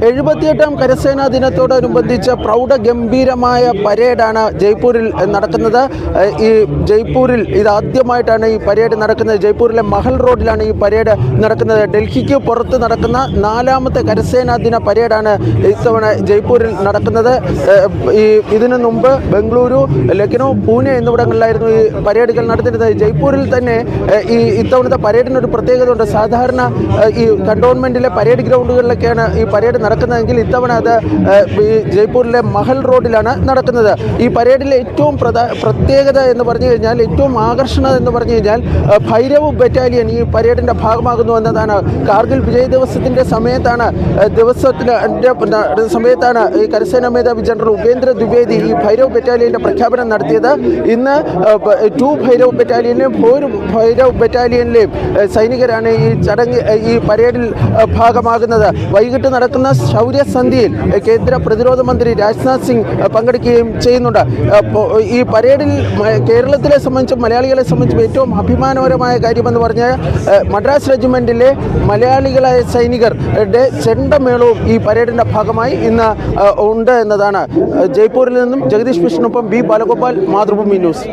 78ാം കരസേനാ ദിനത്തോടനുബന്ധിച്ച് പ്രൗഢഗംഭീരമായ പരേഡാണ് ജയ്പൂരിൽ നടക്കുന്നത്. ഈ ജയ്പൂരിൽ ഇതാദ്യമായിട്ടാണ് ഈ പരേഡ് നടക്കുന്നത്. ജയ്പൂരിലെ മഹൽ റോഡിലാണ് ഈ പരേഡ് നടക്കുന്നത്. ഡൽഹിക്ക് പുറത്ത് നടക്കുന്ന 4ാമത്തെ കരസേനാ ദിന പരേഡാണ് ഇത്തവണ ജയ്പൂരിൽ നടക്കുന്നത്. ഇതിനു മുമ്പ് ബംഗളൂരു, ലക്നൗ, പൂനെ എന്നിവിടങ്ങളിലായിരുന്നു ഈ പരേഡുകൾ നടത്തിയിരുന്നത്. ജയ്പൂരിൽ തന്നെ ഇത്തവണത്തെ പരേഡിനൊരു പ്രത്യേകത ഉണ്ട്. സാധാരണ ഈ കണ്ടോൺമെൻറ്റിലെ പരേഡ് ഗ്രൗണ്ടുകളിലൊക്കെയാണ് ഈ പരേഡ് നടക്കുന്നതെങ്കിൽ ഇത്തവണ അത് ഈ ജയ്പൂരിലെ മഹൽ റോഡിലാണ് നടക്കുന്നത്. ഈ പരേഡിലെ ഏറ്റവും പ്രത്യേകത എന്ന് പറഞ്ഞു കഴിഞ്ഞാൽ, ഏറ്റവും ആകർഷണം എന്ന് പറഞ്ഞു കഴിഞ്ഞാൽ, ഭൈരവ് ബറ്റാലിയൻ ഈ പരേഡിൻ്റെ ഭാഗമാകുന്നു എന്നതാണ്. കാർഗിൽ വിജയ് ദിവസത്തിൻ്റെ സമയത്താണ് ഈ കരസേനാ മേധാവി ജനറൽ ഉപേന്ദ്ര ദ്വിവേദി ഈ ഭൈരവ് ബറ്റാലിയൻ്റെ പ്രഖ്യാപനം നടത്തിയത്. ഇന്ന് 2 ഭൈരവ് ബറ്റാലിയനിലെയും 4 ഭൈരവ് ബറ്റാലിയനിലെയും സൈനികരാണ് ഈ പരേഡിൽ ഭാഗമാകുന്നത്. വൈകിട്ട് നടക്കുന്ന ശൗര്യസന്ധ്യയിൽ കേന്ദ്ര പ്രതിരോധ മന്ത്രി രാജ്നാഥ് സിംഗ് പങ്കെടുക്കുകയും ചെയ്യുന്നുണ്ട്. ഈ പരേഡിൽ കേരളത്തിലെ സംബന്ധിച്ചും മലയാളികളെ സംബന്ധിച്ചും ഏറ്റവും അഭിമാനകരമായ കാര്യമെന്ന് പറഞ്ഞാൽ മദ്രാസ് റെജിമെൻറ്റിലെ മലയാളികളായ സൈനികരുടെ ചെണ്ടമേളവും ഈ പരേഡിൻ്റെ ഭാഗമായി ഇന്ന് ഉണ്ട് എന്നതാണ്. ജയ്പൂരിൽ നിന്നും ജഗദീഷ് കൃഷ്ണനൊപ്പം ബി ബാലഗോപാൽ, മാതൃഭൂമി ന്യൂസ്.